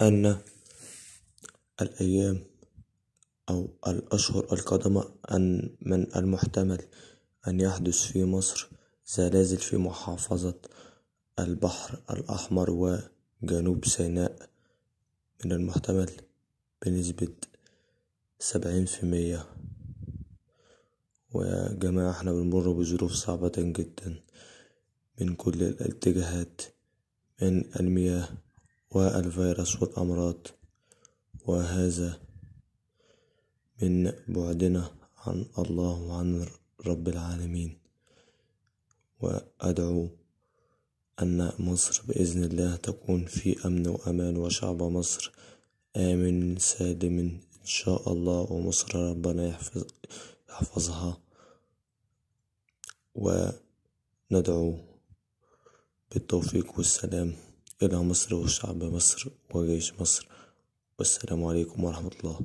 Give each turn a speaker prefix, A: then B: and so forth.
A: أن الأيام أو الأشهر القادمة من المحتمل أن يحدث في مصر زلازل في محافظة البحر الأحمر وجنوب سيناء، من المحتمل بنسبة 70%. ويا جماعة احنا بنمر بظروف صعبة جدا من كل الاتجاهات، من المياه والفيروس والأمراض، وهذا من بعدنا عن الله وعن رب العالمين. وأدعو أن مصر بإذن الله تكون في أمن وأمان، وشعب مصر آمن سالم إن شاء الله، ومصر ربنا يحفظها. وندعو بالتوفيق والسلام إلى مصر وشعب مصر وجيش مصر. والسلام عليكم ورحمة الله.